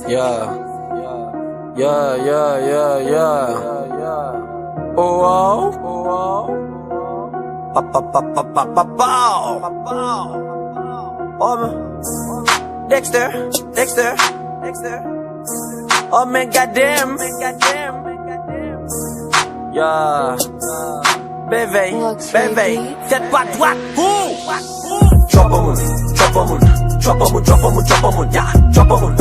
Yeah. Oh wow. Oh man. Dexter. Oh man, goddamn. Yeah. Bébé, faites pas droite. Drop on one, yeah. Drop on one, drop on one, yeah. Drop on one,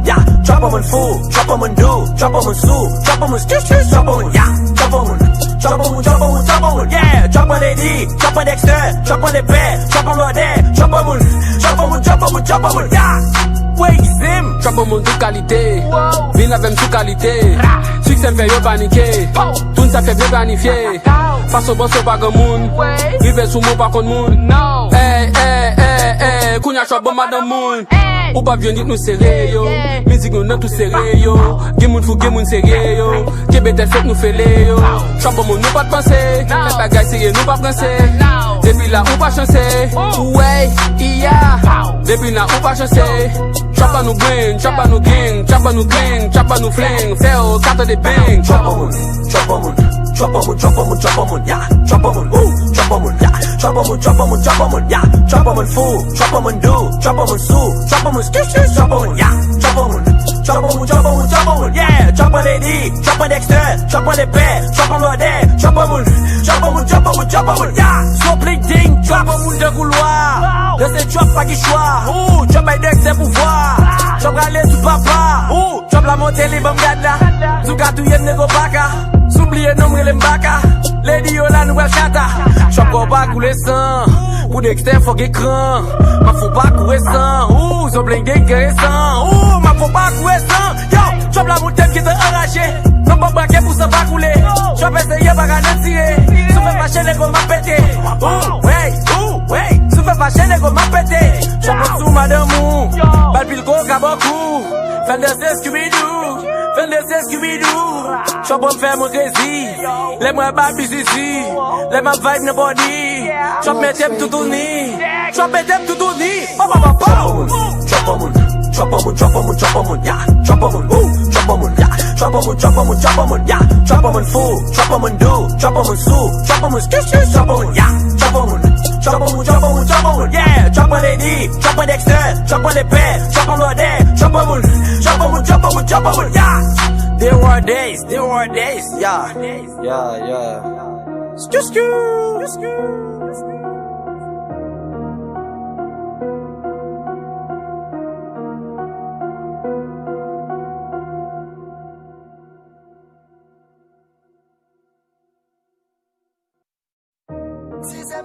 yeah. Drop on one, fool. Drop on one, do. Drop on one, sue. Drop on one, drop on one, yeah. Drop on one, yeah. Drop on AD, drop on Dexter, drop on the bed, drop on Lordet, drop on one, yeah. Zim. Drop on moun tou kalite, vin avem tou kalite. Succès m'fè yo panike, tout sa fè bien planifié. Faso bon so bagan moun, rive sou moun pa kon moun. Kounya chwa bon madam moun. Ou pa vyon dit nou sere yo, mizik nou nan tout sere yo. Gen moun fou gen moun sere yo, kebe tel fèk nou fele yo. Chwa bon moun nou pa t'pense, fè bagay sere nou pa pranse. Depi la ou pa chanse, depi la ou pa chanse. Chop on nou green, chop on nou gang, chop on nou cling, chop on nou fling, fè ou kata de bang. Drop on one, yeah. Drop on one, drop on one, yeah. Drop on one, yeah. Drop on one, fool. Drop on one, do. Drop on one, sue. Drop on one, drop on one, yeah. Drop on one, yeah. Drop on AD, drop on Dexter, drop on the bed, drop on Lordet, drop on one, yeah. So play ding, drop on moun de couloir. De ce drop pas qui choix. Drop by Dexter pouvoir. Drop rale sous papa. Drop la montée li bam gadla. Zuka tou yen nego baka. S'oublier nom rele mbaka. Lady yo la nouvelle chata. Drop ko pas couler sang. Pour Dexter faut écran. Ma faut pas couler sang. So bling intéressant. Ma faut pas couler sang. Yo, drop la montée qui te enragé. Non pas braquer pour ça pas couler. Drop essayer pas gagner tirer. Souffle pas chez nego m'a pété. Souffle pas chez nego m'a pété. Drop sous madame ou. Balpil go kabokou. Fais de ce Scooby-Doo. Chop on fait mon crazy. Les moi baby ici. Les ma vibe no body. Chop mes thèmes tout tourni. Drop on one, yeah. Drop on one, yeah. Drop on one, yeah. Drop on one, fool. Drop on one, do. Drop on one, sue. Drop on one, drop on one, yeah. Drop on one, yeah. Drop on AD, drop on Dexter, drop on the bed, drop on Lordet, drop on one, yeah. There were days, yeah. Skoo. C'est